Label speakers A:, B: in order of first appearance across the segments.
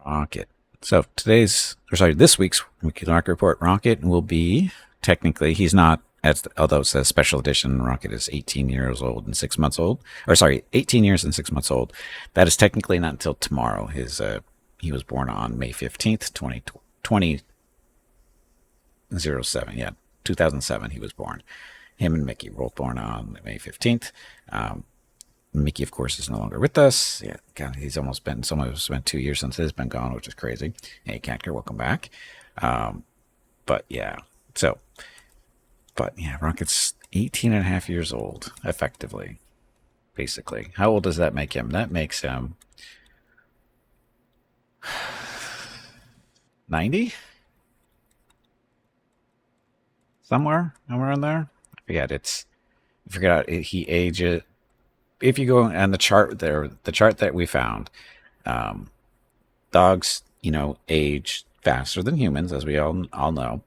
A: Rocket. So this week's Weekly Rocket Report. Rocket will be technically he's not although it says special edition. Rocket is 18 years old and 6 months old, or sorry, 18 years and 6 months old. That is technically not until tomorrow. He was born on May 15th, 2007. Yeah, 2007. He was born. Him and Mickey were both born on May 15th. Mickey, of course, is no longer with us. Yeah, God, it's almost been 2 years since he's been gone, which is crazy. Hey, Catker, welcome back. But yeah, Rocket's 18 and a half years old, effectively, basically. How old does that make him? That makes him 90? Somewhere in there? I forget. He ages. If you go on the chart there, the chart that we found, um, dogs, age faster than humans, as we all know.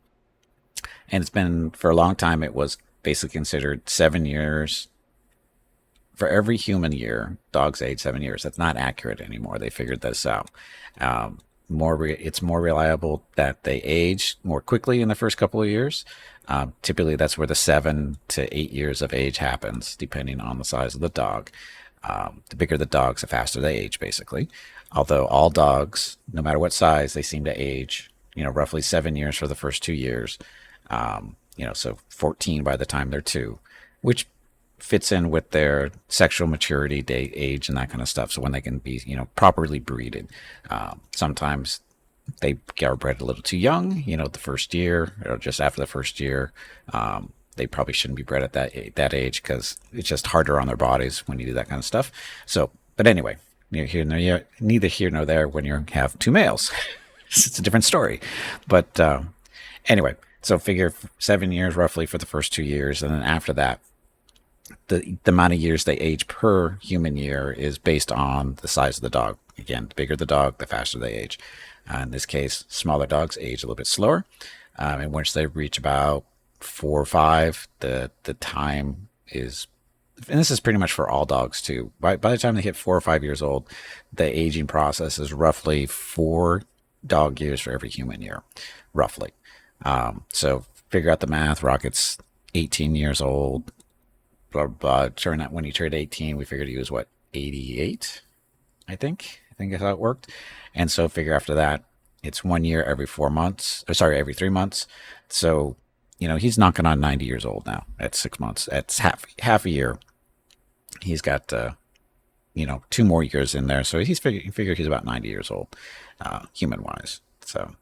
A: And it's been for a long time. It was basically considered 7 years for every human year. Dogs age 7 years. That's not accurate anymore. They figured this out. It's more reliable that they age more quickly in the first couple of years. Typically, that's where the 7 to 8 years of age happens, depending on the size of the dog. The bigger the dogs, the faster they age, basically. Although all dogs, no matter what size, they seem to age, roughly 7 years for the first 2 years. So 14 by the time they're two, which fits in with their sexual maturity, date, age, and that kind of stuff. So when they can be, properly breeded, sometimes they are bred a little too young, the first year or just after the first year. They probably shouldn't be bred at that age because it's just harder on their bodies when you do that kind of stuff. So, but anyway, neither here nor there when you have two males. It's a different story. But anyway, so figure 7 years roughly for the first 2 years. And then after that, the amount of years they age per human year is based on the size of the dog. Again, the bigger the dog, the faster they age. In this case, smaller dogs age a little bit slower. And once they reach about 4 or 5, the time is, and this is pretty much for all dogs too. By the time they hit 4 or 5 years old, the aging process is roughly 4 dog years for every human year, roughly. So figure out the math. Rocket's 18 years old. Blah, blah, blah. When he turned 18, we figured he was 88, I think. I think that's how it worked. And so figure after that, it's 1 year every 4 months. Or sorry, every 3 months. So, he's knocking on 90 years old now at 6 months. That's half a year. He's got, 2 more years in there. So he figured he's about 90 years old, human wise. So,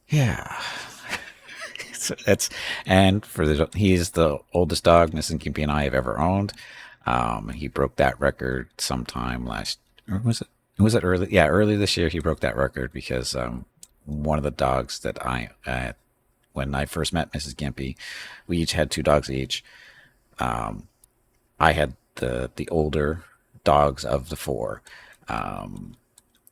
A: yeah. So he's the oldest dog Miss and Gimpy and I have ever owned. He broke that record sometime or was it early? Yeah, early this year he broke that record because one of the dogs that when I first met Mrs. Gimpy, we each had two dogs each. I had the older dogs of the four. I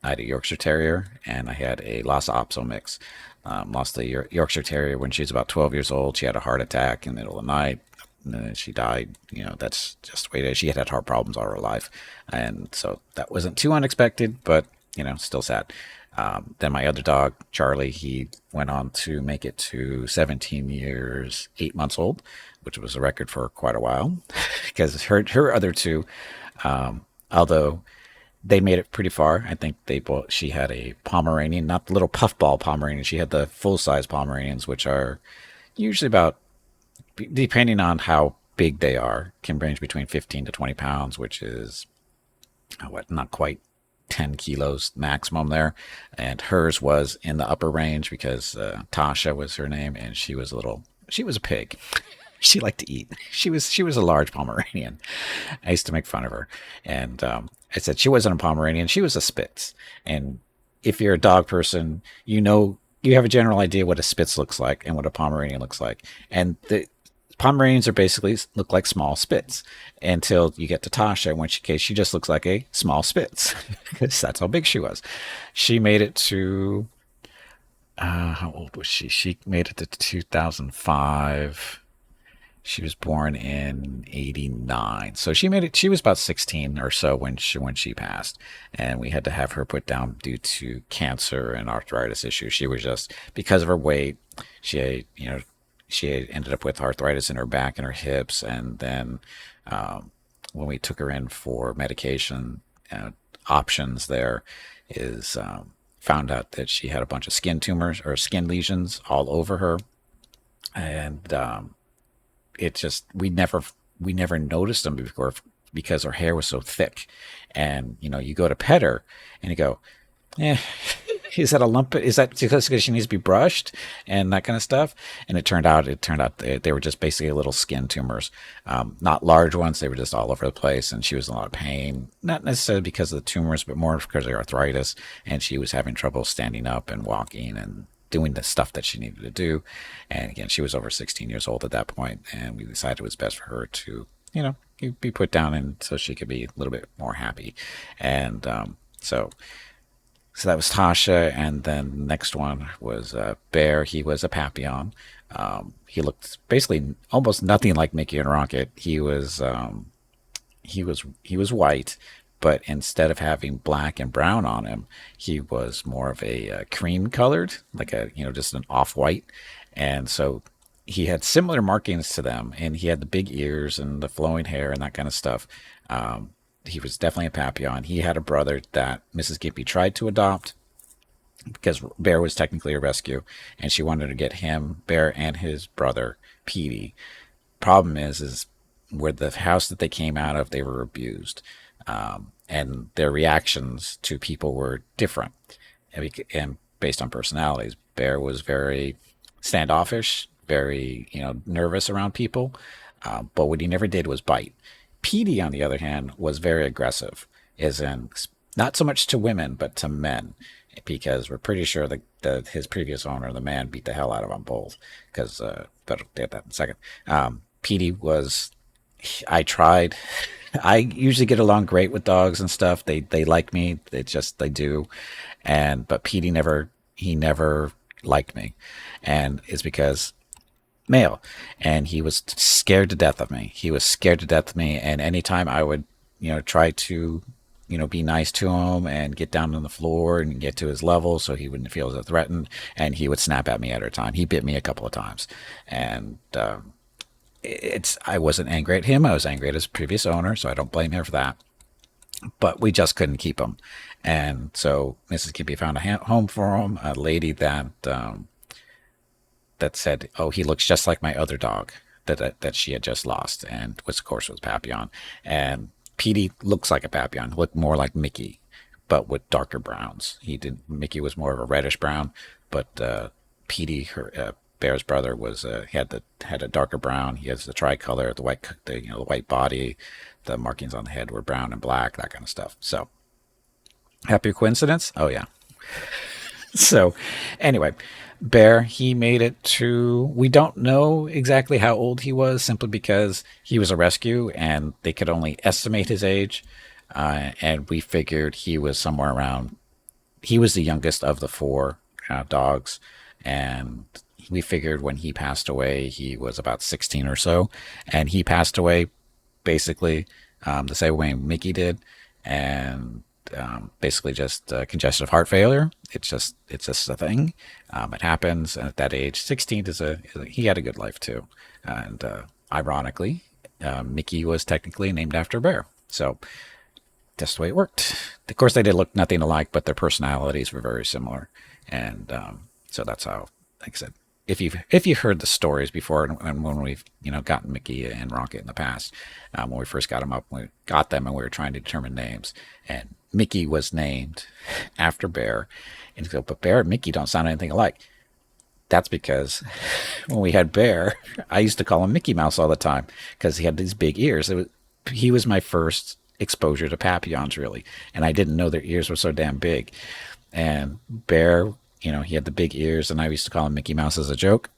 A: had a Yorkshire Terrier and I had a Lhasa Apso mix. Lost the Yorkshire Terrier when she was about 12 years old. She had a heart attack in the middle of the night. And then she died. That's just the way it is. She had heart problems all her life. And so that wasn't too unexpected, but, still sad. Then my other dog, Charlie, he went on to make it to 17 years, 8 months old, which was a record for quite a while. Because her other two, although they made it pretty far. I think she had a Pomeranian, not the little puffball Pomeranian. She had the full-size Pomeranians, which are usually about, depending on how big they are, can range between 15 to 20 pounds, which is, not quite 10 kilos maximum there. And hers was in the upper range because Tasha was her name, and she was a pig. She liked to eat. She was a large Pomeranian. I used to make fun of her. And I said she wasn't a Pomeranian. She was a Spitz. And if you're a dog person, you have a general idea what a Spitz looks like and what a Pomeranian looks like. And the Pomeranians are basically look like small Spitz until you get to Tasha, in which case she just looks like a small Spitz because that's how big she was. She made it to, how old was she? She made it to 2005. She was born in '89, so she made it. She was about 16 or so when she passed, and we had to have her put down due to cancer and arthritis issues. She was just because of her weight. She ended up with arthritis in her back and her hips, and then um, when we took her in for medication options, there is found out that she had a bunch of skin tumors or skin lesions all over her, and it just we never noticed them before because her hair was so thick. And you go to pet her and you go, eh, is that a lump? Is that because she needs to be brushed and that kind of stuff? And it turned out they were just basically little skin tumors, not large ones. They were just all over the place, and she was in a lot of pain, not necessarily because of the tumors, but more because of the arthritis. And she was having trouble standing up and walking and doing the stuff that she needed to do. And again, she was over 16 years old at that point, and we decided it was best for her to, be put down and so she could be a little bit more happy. And so that was Tasha, and then the next one was Bear. He was a Papillon. He looked basically almost nothing like Mickey and Rocket. He was white, but instead of having black and brown on him, he was more of a cream colored, like just an off white, and so he had similar markings to them, and he had the big ears and the flowing hair and that kind of stuff. He was definitely a Papillon. He had a brother that Mrs. Gimpy tried to adopt because Bear was technically a rescue, and she wanted to get him, Bear, and his brother Petey. Problem is where the house that they came out of, they were abused, and their reactions to people were different, and based on personalities. Bear was very standoffish, very nervous around people, but what he never did was bite. Petey, on the other hand, was very aggressive, as in not so much to women but to men, because we're pretty sure that his previous owner, the man, beat the hell out of them both. Because but I'll get that in a second. Petey was. I tried. I usually get along great with dogs and stuff. They like me. They do, but Petey never liked me, and it's because male, and he was scared to death of me. He was scared to death of me, and anytime I would, try to, be nice to him and get down on the floor and get to his level so he wouldn't feel as threatened, and he would snap at me at a time. He bit me a couple of times, and I wasn't angry at him. I was angry at his previous owner, so I don't blame him for that. But we just couldn't keep him, and so Mrs. Kippy found a home for him, a lady that said, "Oh, he looks just like my other dog that she had just lost," and which of course was Papillon. And Petey looks like a Papillon, looked more like Mickey, but with darker browns. Mickey was more of a reddish brown, but Petey, her Bear's brother, was had a darker brown. He has the tricolor, the white body, the markings on the head were brown and black, that kind of stuff. So happy coincidence? Oh yeah. So anyway, Bear, he made it to, we don't know exactly how old he was simply because he was a rescue and they could only estimate his age. And we figured he was somewhere around, he was the youngest of the four dogs. And we figured when he passed away, he was about 16 or so. And he passed away basically the same way Mickey did. And basically just congestive heart failure. It's just a thing. It happens, and at that age, 16 he had a good life too. And ironically, Mickey was technically named after Bear. So that's the way it worked. Of course, they did look nothing alike, but their personalities were very similar. And so that's how, like I said, if you've heard the stories before, and when we've gotten Mickey and Rocket in the past, when we first got them and we were trying to determine names, and Mickey was named after Bear, and you go, but Bear and Mickey don't sound anything alike. That's because when we had Bear, I used to call him Mickey Mouse all the time because he had these big ears. He was my first exposure to Papillons, really, and I didn't know their ears were so damn big. And Bear, he had the big ears, and I used to call him Mickey Mouse as a joke.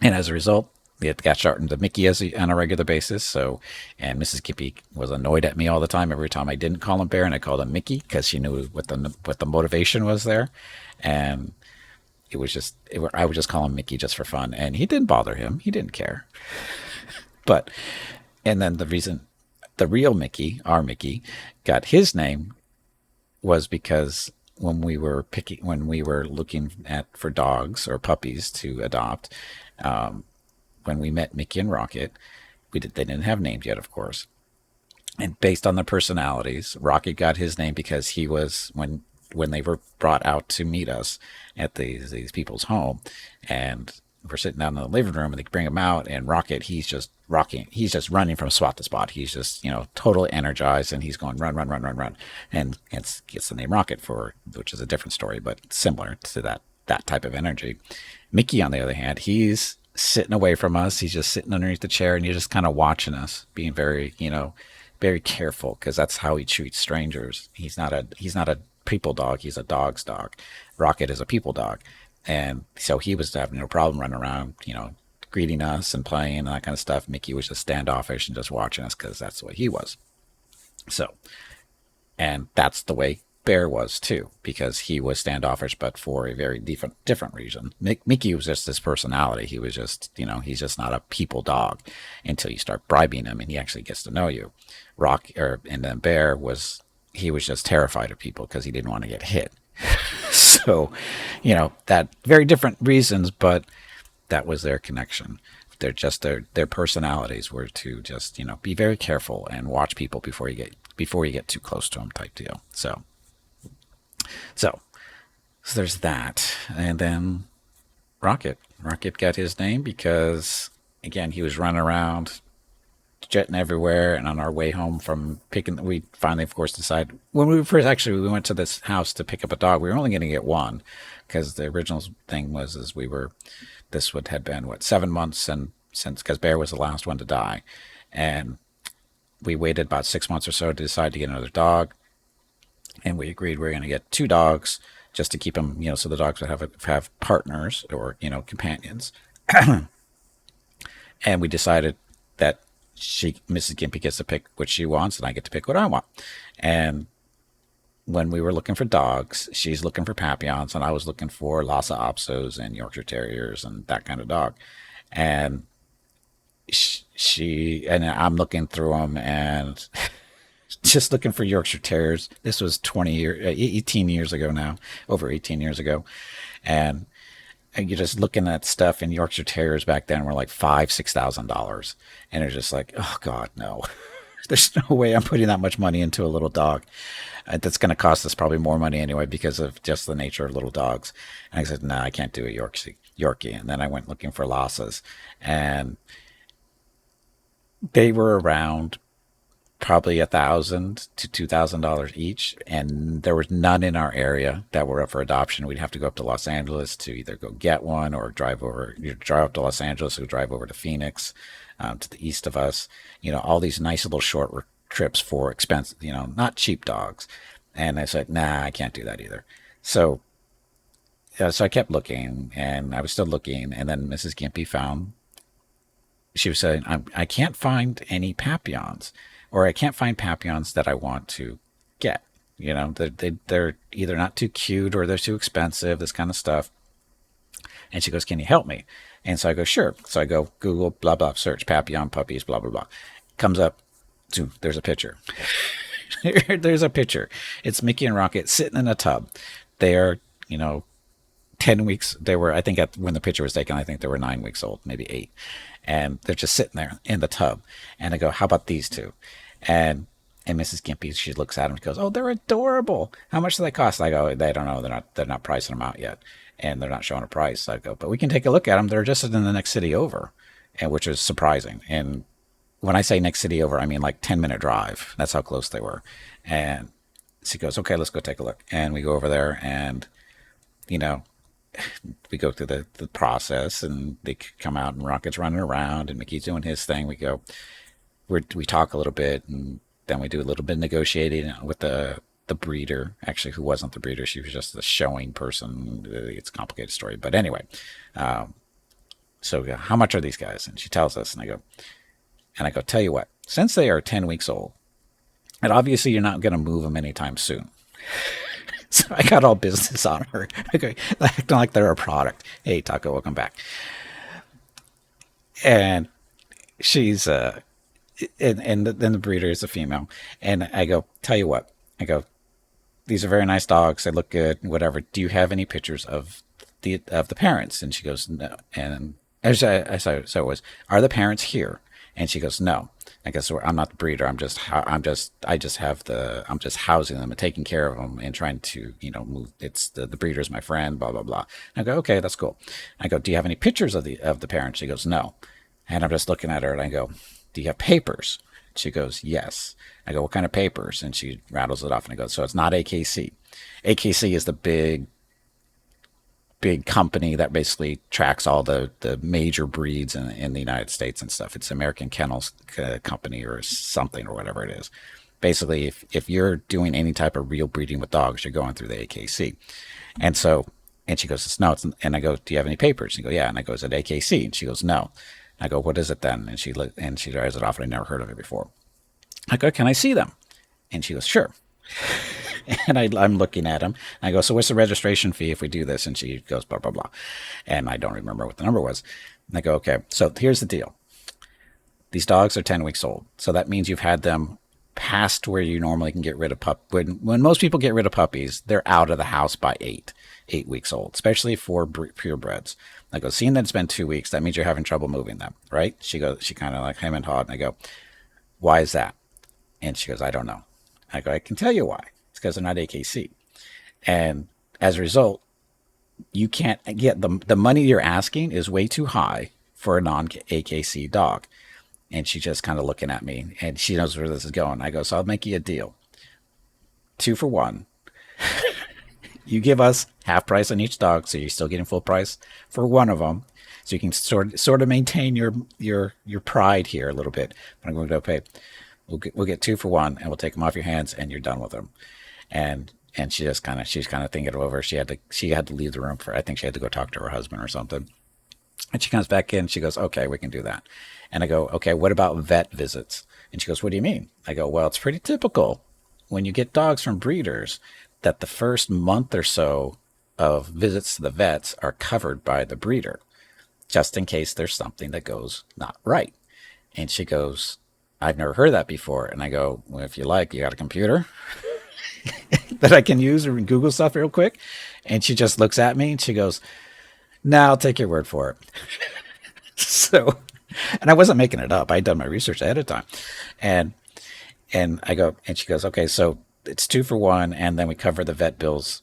A: And as a result, it got shortened to Mickey on a regular basis. So, and Mrs. Kippy was annoyed at me all the time. Every time I didn't call him Bear and I called him Mickey, because she knew what the motivation was there. And I would just call him Mickey just for fun. And he didn't bother him. He didn't care. But and then the reason the real Mickey, our Mickey, got his name was because when we were looking at for dogs or puppies to adopt, when we met Mickey and Rocket, they didn't have names yet, of course. And based on their personalities, Rocket got his name because he was when they were brought out to meet us at these people's home, and we're sitting down in the living room, and they bring him out, and Rocket, he's just rocking, he's just running from spot to spot. He's just totally energized, and he's going run, run, run, run, run, and gets the name Rocket for, which is a different story, but similar to that type of energy. Mickey, on the other hand, he's sitting away from us. He's just sitting underneath the chair, and he's just kind of watching us, being very careful, because that's how he treats strangers. He's not a people dog. He's a dog's dog. Rocket is a people dog, and so he was having no problem running around, greeting us and playing and that kind of stuff. Mickey was just standoffish and just watching us because that's the way he was. So, and that's the way Bear was too, because he was standoffish, but for a very different reason. Mickey was just his personality. He was just, he's just not a people dog until you start bribing him and he actually gets to know you. And then Bear he was just terrified of people because he didn't want to get hit. So, that very different reasons, but that was their connection. They're just their personalities were to just be very careful and watch people before you get too close to them, type deal. So there's that. And then Rocket got his name because, again, he was running around, jetting everywhere. And on our way home from we finally, of course, decided when we went to this house to pick up a dog. We were only going to get one because the original thing was this had been 7 months, and because Bear was the last one to die, and we waited about 6 months or so to decide to get another dog. And we agreed we were going to get 2 dogs just to keep them, so the dogs would have partners or, companions. And we decided that Mrs. Gimpy gets to pick what she wants, and I get to pick what I want. And when we were looking for dogs, she's looking for Papillons, and I was looking for Lhasa Apsos and Yorkshire Terriers and that kind of dog. And and I'm looking through them and just looking for Yorkshire Terriers. This was 18 years ago now, over 18 years ago. And you're just looking at stuff, and Yorkshire Terriers back then were like $5,000-$6,000. And it's just like, oh God, no. There's no way I'm putting that much money into a little dog. That's going to cost us probably more money anyway because of just the nature of little dogs. And I said, no, I can't do a Yorkie. And then I went looking for Lhasas, and they were around probably $1,000 to $2,000 each, and there was none in our area that were up for adoption. We'd have to go up to Los Angeles to either go get one or drive up to Los Angeles or drive over to Phoenix, to the east of us. All these nice little short trips for expensive, not cheap dogs. And I said, nah, I can't do that either. So I kept looking, and I was still looking, and then Mrs. Gimpy she was saying, I can't find any Papillons, or I can't find Papillons that I want to get. They're either not too cute or they're too expensive, this kind of stuff. And she goes, can you help me? And so I go, sure. So I go Google, blah, blah, search Papillon puppies, blah, blah, blah. Comes up, there's a picture. There's a picture. It's Mickey and Rocket sitting in a tub. They are, 10 weeks. They were, I think when the picture was taken, I think they were 9 weeks old, maybe 8. And they're just sitting there in the tub. And I go, how about these two? And Mrs. Gimpy, she looks at them and goes, oh, they're adorable. How much do they cost? I go, they don't know. They're not pricing them out yet. And they're not showing a price. I go, but we can take a look at them. They're just in the next city over, and which is surprising. And when I say next city over, I mean like 10-minute drive. That's how close they were. And she goes, okay, let's go take a look. And we go over there, and, we go through the process, and they come out, and Rocket's running around, and Mickey's doing his thing. We talk a little bit, and then we do a little bit of negotiating with the breeder, actually, who wasn't the breeder. She was just the showing person. It's a complicated story. But anyway, so how much are these guys? And she tells us, and I go, tell you what, since they are 10 weeks old, and obviously you're not going to move them anytime soon. So I got all business on her. Okay, acting like they're a product. Hey, Taco, welcome back. And she's then the breeder is a female, and I go, tell you what, I go, these are very nice dogs. They look good, whatever. Do you have any pictures of the parents? And she goes, no. And so it was, are the parents here? And she goes, no. I guess I'm not the breeder. I'm just housing them and taking care of them and trying to, move. It's the breeder's my friend, blah, blah, blah. And I go, okay, that's cool. I go, do you have any pictures of the parents? She goes, no. And I'm just looking at her and I go, do you have papers? She goes, yes. I go, what kind of papers? And she rattles it off and I go, so it's not AKC. AKC is the big company that basically tracks all the major breeds in the United States and stuff. It's American Kennels Company or something or whatever it is. Basically, if you're doing any type of real breeding with dogs, you're going through the AKC. And so, and she goes, and I go, do you have any papers? She goes, yeah. And I go, is it AKC? And she goes, no. And I go, what is it then? And she drives it off and I never heard of it before. I go, can I see them? And she goes, sure. And I'm looking at him. And I go, so what's the registration fee if we do this? And she goes, blah, blah, blah. And I don't remember what the number was. And I go, okay, so here's the deal. These dogs are 10 weeks old. So that means you've had them past where you normally can get rid of when most people get rid of puppies, they're out of the house by 8 weeks old, especially for purebreds. I go, seeing that it's been 2 weeks, that means you're having trouble moving them, right? She kind of like him and hawed. And I go, why is that? And she goes, I don't know. I go, I can tell you why. It's because they're not AKC. And as a result, you can't get the money you're asking is way too high for a non-AKC dog. And she's just kind of looking at me and she knows where this is going. I go, so I'll make you a deal. 2 for 1. You give us half price on each dog, so you're still getting full price for one of them. So you can sort of maintain your pride here a little bit. But I'm going to pay. We'll get 2 for 1, and we'll take them off your hands, and you're done with them. And she's kind of thinking it over. She had to leave the room I think she had to go talk to her husband or something. And she comes back in. She goes, okay, we can do that. And I go, okay, what about vet visits? And she goes, what do you mean? I go, well, it's pretty typical when you get dogs from breeders that the first month or so of visits to the vets are covered by the breeder, just in case there's something that goes not right. And she goes, I've never heard of that before. And I go, well, if you like, you got a computer that I can use or Google stuff real quick? And she just looks at me and she goes, no, I'll take your word for it. So, and I wasn't making it up. I'd done my research ahead of time. And I go, and she goes, okay, so it's 2 for 1. And then we cover the vet bills.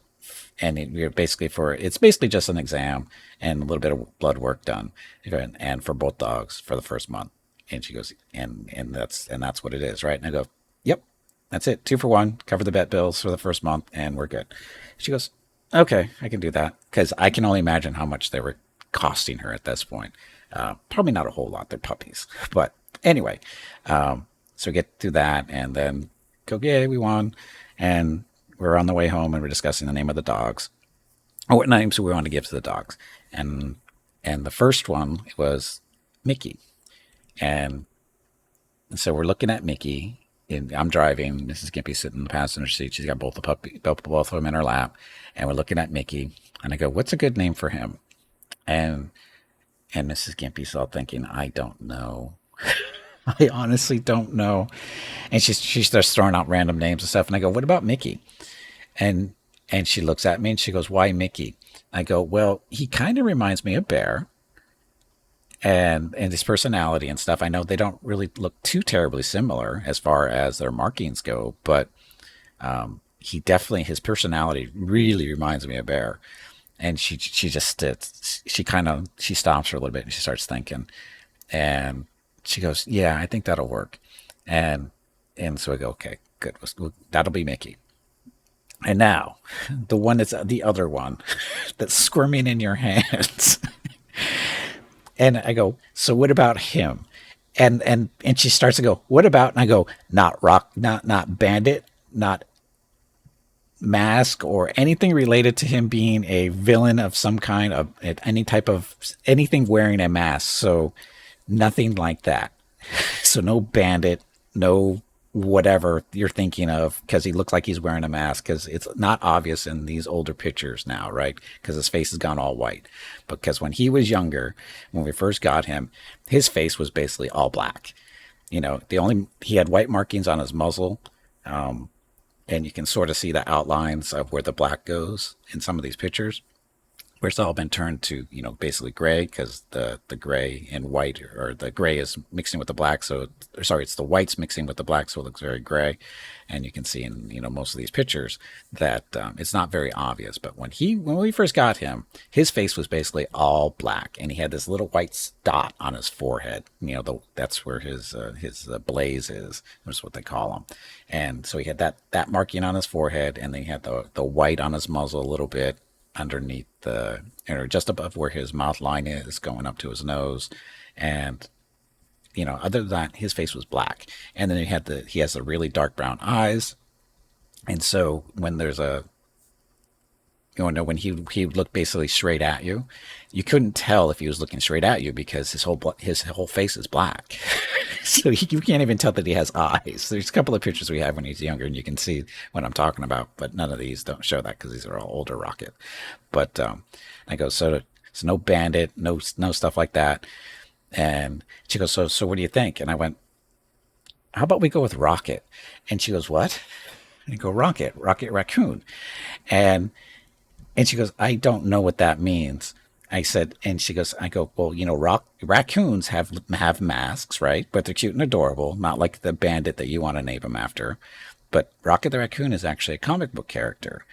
A: And we're it's basically just an exam and a little bit of blood work done. And for both dogs for the first month. And she goes, and that's what it is, right? And I go, yep, that's it. 2 for 1, cover the vet bills for the first month, and we're good. She goes, okay, I can do that. Because I can only imagine how much they were costing her at this point. Probably not a whole lot. They're puppies. But anyway, so we get through that and then go, yay, we won. And we're on the way home and we're discussing the name of the dogs. Or what names we want to give to the dogs. And the first one was Mickey. And so we're looking at Mickey. And I'm driving. Mrs. Gimpy's sitting in the passenger seat. She's got both of them in her lap. And we're looking at Mickey. And I go, what's a good name for him? And Mrs. Gimpy's all thinking, I don't know. I honestly don't know. And she starts throwing out random names and stuff. And I go, what about Mickey? And she looks at me and she goes, why Mickey? I go, well, he kind of reminds me of Bear. And his personality and stuff. I know they don't really look too terribly similar as far as their markings go, but his personality really reminds me of Bear. And she just she stops for a little bit and she starts thinking, and she goes, yeah, I think that'll work. And so I go, okay, good, that'll be Mickey. And now the one that's the other one that's squirming in your hands. And I go, so what about him? And she starts to go, what about? And I go, not Bandit, not Mask, or anything related to him being a villain of some kind, of anything wearing a mask. So nothing like that. So no Bandit, no whatever you're thinking of, because he looks like he's wearing a mask, because it's not obvious in these older pictures now, right? Because his face has gone all white. Because when he was younger, when we first got him, his face was basically all black. The only he had white markings on his muzzle, and you can sort of see the outlines of where the black goes in some of these pictures, where it's all been turned to basically gray, because the gray and white, or the gray is mixing with the black, so or sorry, it's the whites mixing with the black, so it looks very gray. And you can see in most of these pictures that it's not very obvious. But when we first got him, his face was basically all black, and he had this little white dot on his forehead. That's where his blaze is. That's what they call him. And so he had that marking on his forehead, and then he had the white on his muzzle a little bit underneath or just above where his mouth line is, going up to his nose. And other than that, his face was black. And then he has the really dark brown eyes. And so when there's when he would look basically straight at you, you couldn't tell if he was looking straight at you, because his whole face is black. So you can't even tell that he has eyes. There's a couple of pictures we have when he's younger, and you can see what I'm talking about, but none of these don't show that, because these are all older Rocket. But I go, so no bandit, no stuff like that. And she goes, so what do you think? And I went, how about we go with Rocket? And she goes, what? And I go, Rocket Raccoon. And she goes, I don't know what that means. I said, and she goes, I go, well, raccoons have masks, right? But they're cute and adorable, not like the bandit that you want to name them after. But Rocket the Raccoon is actually a comic book character,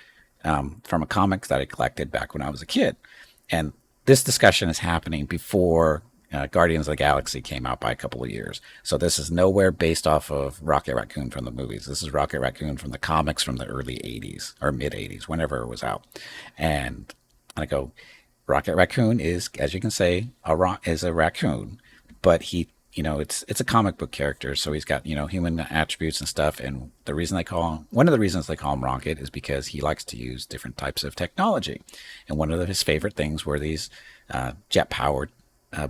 A: from a comic that I collected back when I was a kid. And this discussion is happening before Guardians of the Galaxy came out by a couple of years. So this is nowhere based off of Rocket Raccoon from the movies. This is Rocket Raccoon from the comics from the early 80s or mid 80s, whenever it was out. And I go, Rocket Raccoon is, as you can say, is a raccoon, but it's a comic book character, so he's got human attributes and stuff. And one of the reasons they call him Rocket is because he likes to use different types of technology, and one of his favorite things were these jet powered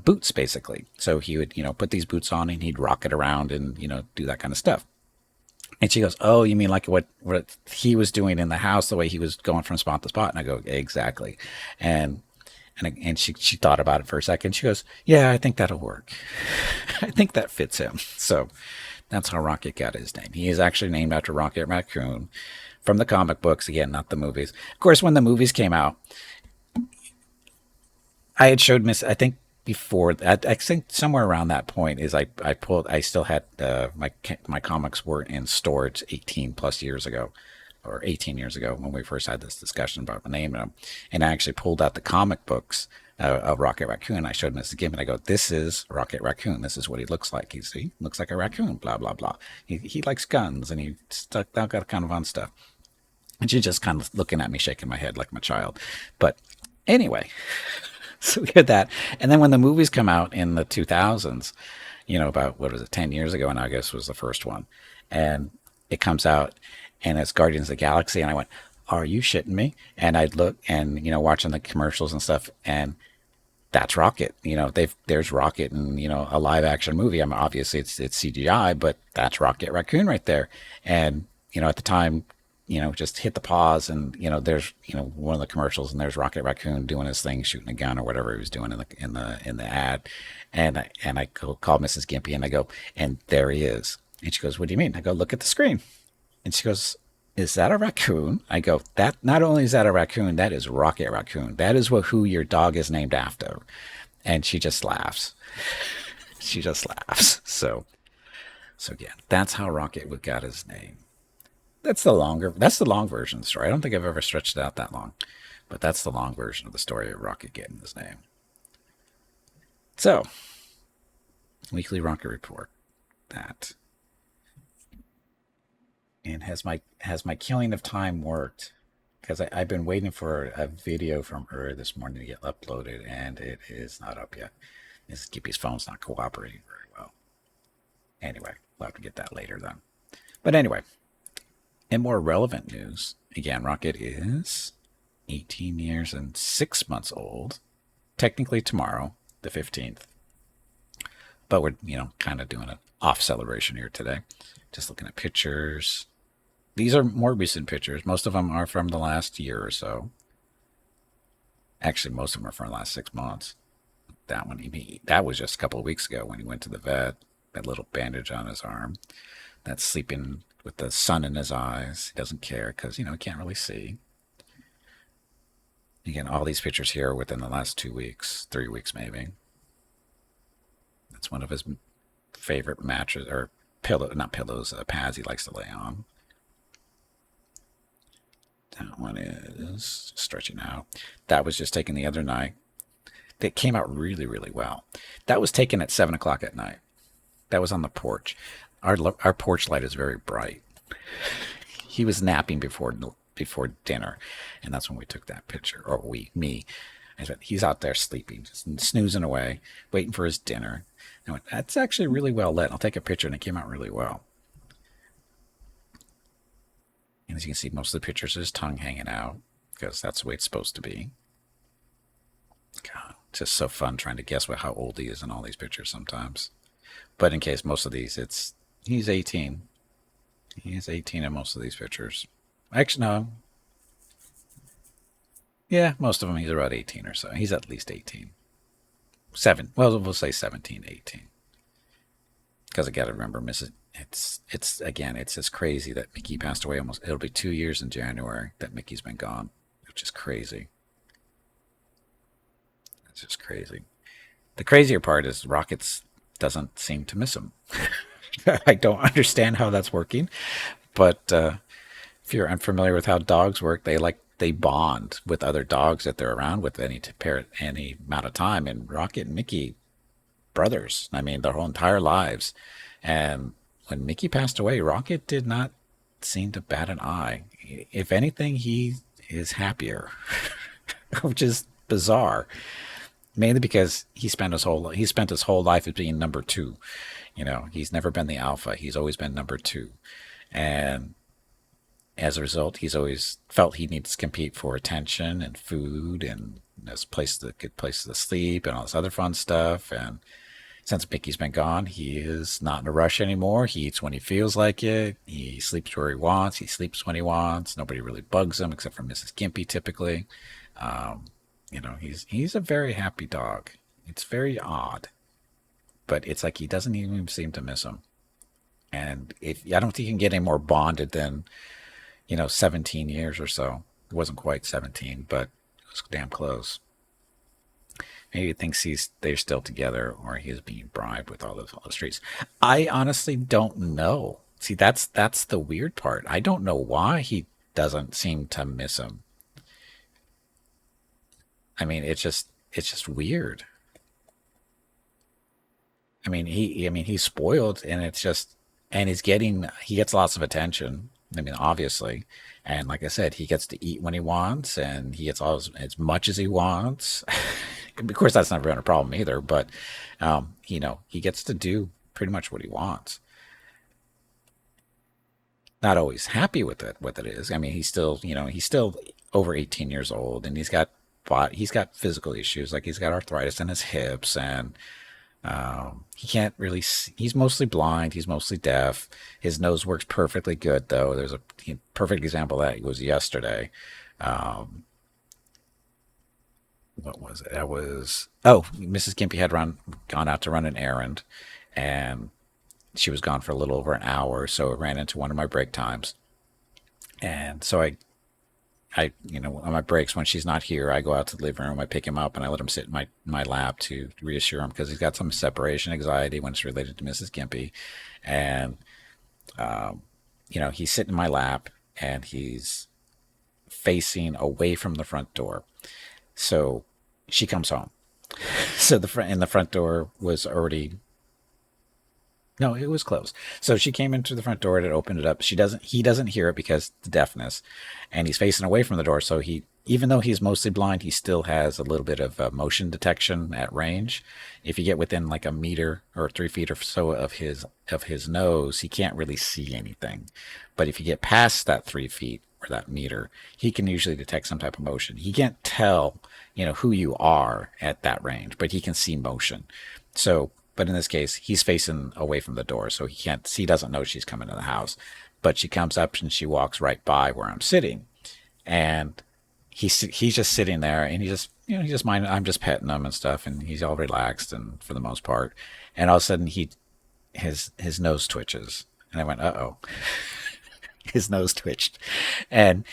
A: boots, basically. So he would put these boots on, and he'd rocket around and do that kind of stuff. And she goes, oh, you mean like what he was doing in the house, the way he was going from spot to spot? And I go, exactly. And she thought about it for a second. She goes, yeah, I think that'll work. I think that fits him. So that's how Rocket got his name. He is actually named after Rocket Raccoon from the comic books, again, not the movies. Of course, when the movies came out, I had showed I think before, I think somewhere around that point is I still had my comics were in storage 18 plus years ago, or 18 years ago, when we first had this discussion about naming them. And I actually pulled out the comic books of Rocket Raccoon. I showed Mrs. Gibb, and I go, this is Rocket Raccoon. This is what he looks like. He looks like a raccoon, blah, blah, blah. He likes guns, and he stuck out got kind of fun stuff. And she's just kind of looking at me, shaking my head like I'm a child. But anyway, so we had that. And then when the movies come out in the 2000s, about, what was it, 10 years ago, and I guess was the first one. And it comes out, and it's Guardians of the Galaxy, and I went, are you shitting me? And I'd look, and watching the commercials and stuff, and that's Rocket. There's Rocket in a live action movie. I mean, obviously it's CGI, but that's Rocket Raccoon right there. And at the time, just hit the pause, and there's one of the commercials, and there's Rocket Raccoon doing his thing, shooting a gun or whatever he was doing in the ad. And I call Mrs. Gimpy, and I go, and there he is. And she goes, what do you mean? I go, look at the screen. And she goes, is that a raccoon? I go, that not only is that a raccoon, that is Rocket Raccoon. That is who your dog is named after. And she just laughs. She just laughs. So again, that's how Rocket got his name. That's the long version of the story. I don't think I've ever stretched it out that long, but that's the long version of the story of Rocket getting his name. So, weekly Rocket report. That. And has my killing of time worked? Because I've been waiting for a video from her this morning to get uploaded, and it is not up yet. Mrs. Gippy's phone's not cooperating very well. Anyway, we'll have to get that later then. But anyway, in more relevant news, again, Rocket is 18 years and 6 months old. Technically tomorrow, the 15th. But we're, kind of doing it off celebration here today. Just looking at pictures. These are more recent pictures. Most of them are from the last year or so. Actually, most of them are from the last 6 months. That one, that was just a couple of weeks ago when he went to the vet. That little bandage on his arm. That's sleeping with the sun in his eyes. He doesn't care because, he can't really see. Again, all these pictures here are within the last 2 weeks, 3 weeks maybe. That's one of his favorite mattress or not pillows, pads he likes to lay on. That one is stretching out. That was just taken the other night. That came out really, really well. That was taken at 7 o'clock at night. That was on the porch. Our porch light is very bright. He was napping before dinner, and that's when we took that picture. Or me. I said he's out there sleeping, just snoozing away, waiting for his dinner. I went, that's actually really well lit. I'll take a picture, and it came out really well. And as you can see, most of the pictures, his tongue hanging out because that's the way it's supposed to be. God, it's just so fun trying to guess how old he is in all these pictures sometimes. But in case most of these, he's 18. He is 18 in most of these pictures. Actually, no. Yeah, most of them he's about 18 or so. He's at least 18. Well, we'll say 17, 18. Because I got to remember, it's just crazy that Mickey passed away it'll be 2 years in January that Mickey's been gone, which is crazy. It's just crazy. The crazier part is Rockets doesn't seem to miss him. I don't understand how that's working, but if you're unfamiliar with how dogs work, they bond with other dogs that they're around with any amount of time. And Rocket and Mickey, brothers. I mean, their whole entire lives. And when Mickey passed away, Rocket did not seem to bat an eye. If anything, he is happier, which is bizarre. Mainly because he spent his whole life as being number two. He's never been the alpha. He's always been number two. And as a result, he's always felt he needs to compete for attention and food and good places to sleep and all this other fun stuff. And since Mickey's been gone, he is not in a rush anymore. He eats when he feels like it. He sleeps where he wants. He sleeps when he wants. Nobody really bugs him except for Mrs. Gimpy typically. He's a very happy dog. It's very odd, but it's like he doesn't even seem to miss him. And I don't think you can get any more bonded than 17 years or so. It wasn't quite 17, but it was damn close. Maybe he thinks they're still together, or he is being bribed with all the streets. I honestly don't know. See, that's the weird part. I don't know why he doesn't seem to miss him. I mean, it's just weird. I mean, he's spoiled, and he gets lots of attention. I mean, obviously, and like I said, he gets to eat when he wants, and he gets as much as he wants. Of course, that's never been a problem either. But he gets to do pretty much what he wants. Not always happy with it. What it is. I mean, he's still over 18 years old, and he's got physical issues, like he's got arthritis in his hips, and he can't really see. He's mostly blind. He's mostly deaf. His nose works perfectly good, though. There's a perfect example of that was yesterday. Um, what was it? Mrs. Gimpy had gone out to run an errand, and she was gone for a little over an hour, so it ran into one of my break times. And so on my breaks when she's not here, I go out to the living room, I pick him up, and I let him sit in my lap to reassure him because he's got some separation anxiety when it's related to Mrs. Gimpy. And, he's sitting in my lap, and he's facing away from the front door. So she comes home. So the front door was already. No, it was closed. So she came into the front door and opened it up. He doesn't hear it because of the deafness, and he's facing away from the door. So even though he's mostly blind, he still has a little bit of motion detection at range. If you get within like a meter or 3 feet or so of his nose, he can't really see anything. But if you get past that 3 feet or that meter, he can usually detect some type of motion. He can't tell, who you are at that range, but he can see motion. So But in this case, he's facing away from the door, so he doesn't know she's coming to the house. But she comes up and she walks right by where I'm sitting, and he's just sitting there, and he just minding. I'm just petting him and stuff, and he's all relaxed and for the most part. And all of a sudden, his nose twitches, and I went, "Uh oh." His nose twitched, and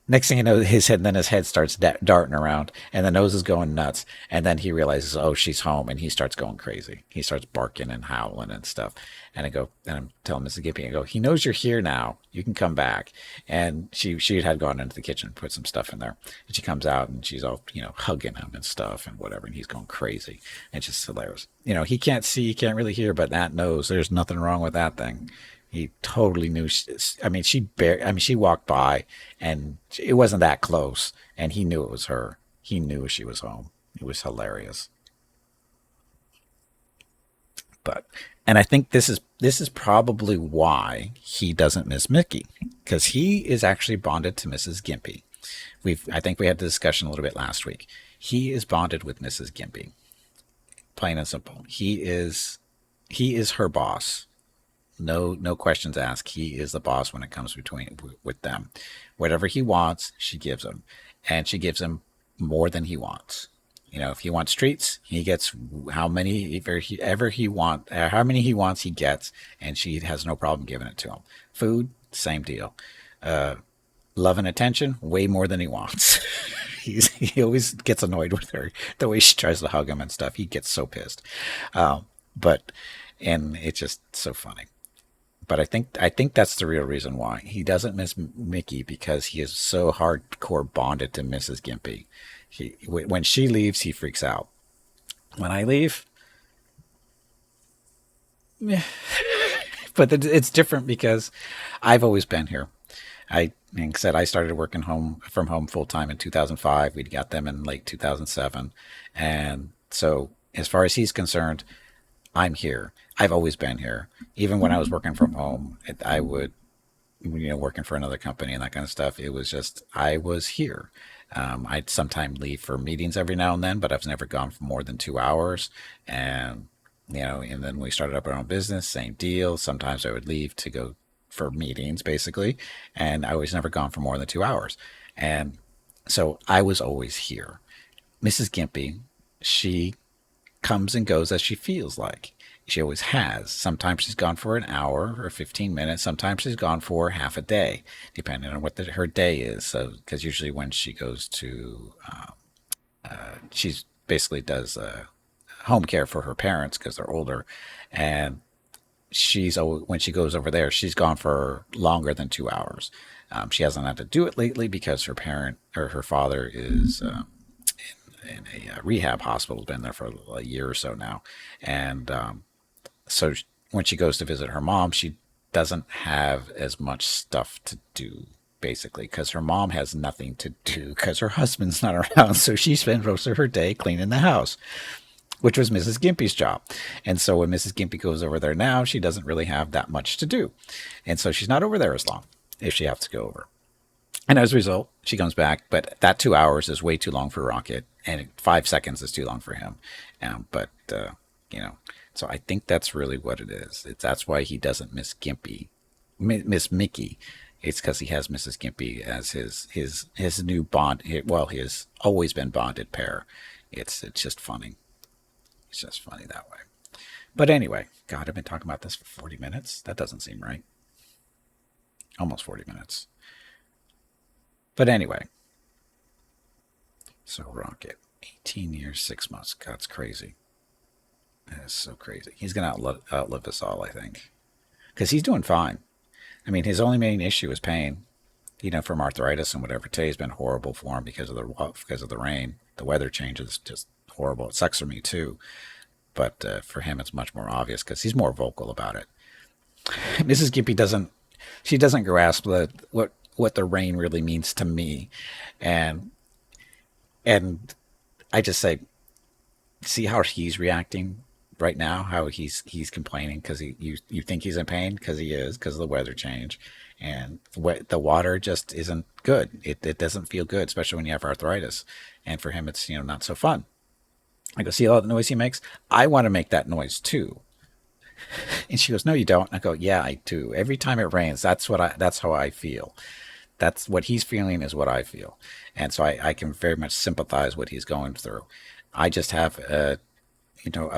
A: next thing you know, his head starts darting around, and the nose is going nuts. And then he realizes, oh, she's home, and he starts going crazy. He starts barking and howling and stuff. And I'm telling Mrs. Gippy, I go, he knows you're here now. You can come back. And she had gone into the kitchen, put some stuff in there, and she comes out, and she's all hugging him and stuff and whatever, and he's going crazy. It's just hilarious. He can't see, he can't really hear, but that knows there's nothing wrong with that thing. He totally knew. She walked by, and it wasn't that close, and he knew it was her. He knew she was home. It was hilarious. But, and I think this is probably why he doesn't miss Mickey, because he is actually bonded to Mrs. Gimpy. I think we had the discussion a little bit last week. He is bonded with Mrs. Gimpy, plain and simple. He is her boss. No questions asked. He is the boss when it comes between with them. Whatever he wants, she gives him, and she gives him more than he wants. If he wants treats, he gets how many how many he wants, he gets, and she has no problem giving it to him. Food, same deal. Love and attention, way more than he wants. He always gets annoyed with her the way she tries to hug him and stuff. He gets so pissed, but and it's just so funny. But I think that's the real reason why he doesn't miss Mickey, because he is so hardcore bonded to Mrs. Gimpy. When she leaves, he freaks out. When I leave, meh. But it's different because I've always been here. Like I said, I started working from home full time in 2005. We got them in late 2007, and so as far as he's concerned, I'm here. I've always been here. Even when I was working from home, I would, working for another company and that kind of stuff. It was just, I was here. I'd sometimes leave for meetings every now and then, but I've never gone for more than 2 hours. And, and then we started up our own business, same deal. Sometimes I would leave to go for meetings, basically. And I was never gone for more than 2 hours. And so I was always here. Mrs. Gimpy, she comes and goes as she feels like. She always has. Sometimes she's gone for an hour or 15 minutes. Sometimes she's gone for half a day, depending on what her day is. So, because usually when she goes to, she's basically does home care for her parents because they're older, and when she goes over there, she's gone for longer than 2 hours. She hasn't had to do it lately because her father is in a rehab hospital. Been there for a year or so now, and so when she goes to visit her mom, she doesn't have as much stuff to do, basically, because her mom has nothing to do because her husband's not around. So she spends most of her day cleaning the house, which was Mrs. Gimpy's job. And so when Mrs. Gimpy goes over there now, she doesn't really have that much to do. And so she's not over there as long if she has to go over. And as a result, she comes back, but that 2 hours is way too long for Rocket, and 5 seconds is too long for him. But so I think that's really what it is. That's why he doesn't miss Mickey. It's because he has Mrs. Gimpy as his new bond. Well, he has always been bonded pair. It's just funny. It's just funny that way. But anyway, God, I've been talking about this for 40 minutes. That doesn't seem right. Almost 40 minutes. But anyway, so Rocket, 18 years, 6 months. God, that's crazy. That is so crazy. He's going to outlive us all, I think. Because he's doing fine. I mean, his only main issue is pain, from arthritis and whatever. Today's been horrible for him because of the rain. The weather change is just horrible. It sucks for me, too. But for him, it's much more obvious because he's more vocal about it. Mrs. Gimpy doesn't grasp what the rain really means to me. And I just say, see how he's reacting right now, how he's complaining because you think he's in pain because he is, because of the weather change, and the water just isn't good. It doesn't feel good, especially when you have arthritis, and for him it's not so fun. I go, see all the noise he makes? I want to make that noise too. And she goes, no, you don't. And I go, yeah, I do. Every time it rains, that's how I feel. That's what he's feeling is what I feel. And so I can very much sympathize what he's going through. I just have a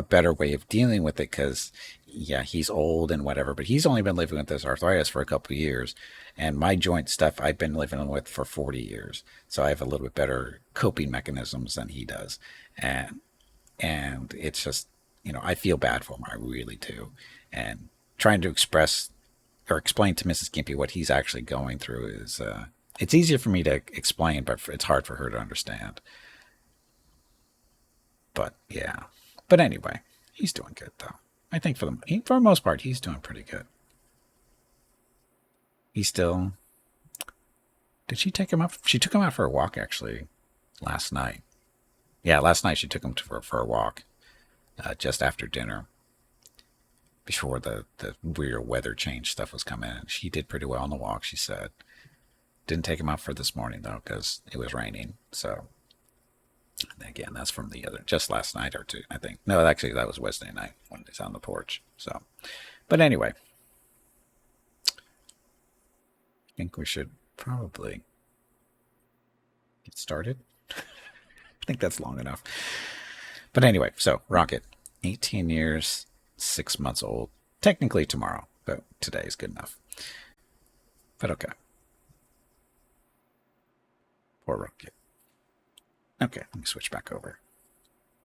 A: better way of dealing with it because yeah, he's old and whatever, but he's only been living with this arthritis for a couple of years. And my joint stuff I've been living with for 40 years. So I have a little bit better coping mechanisms than he does. And it's just, I feel bad for him. I really do. And trying to express or explain to Mrs. Gimpy what he's actually going through is, it's easier for me to explain, but it's hard for her to understand. But yeah. But anyway, he's doing good though. I think for the most part, he's doing pretty good. He still. Did she take him out? She took him out for a walk actually last night. Yeah, last night she took him for a walk just after dinner before the weird weather change stuff was coming in. She did pretty well on the walk, she said. Didn't take him out for this morning though because it was raining. So again, that's from just last night or two, I think. No, actually that was Wednesday night when he's on the porch. So, but anyway, I think we should probably get started. I think that's long enough. But anyway, so Rocket, 18 years, 6 months old. Technically tomorrow, but today is good enough. But okay. Poor Rocket. Okay, let me switch back over.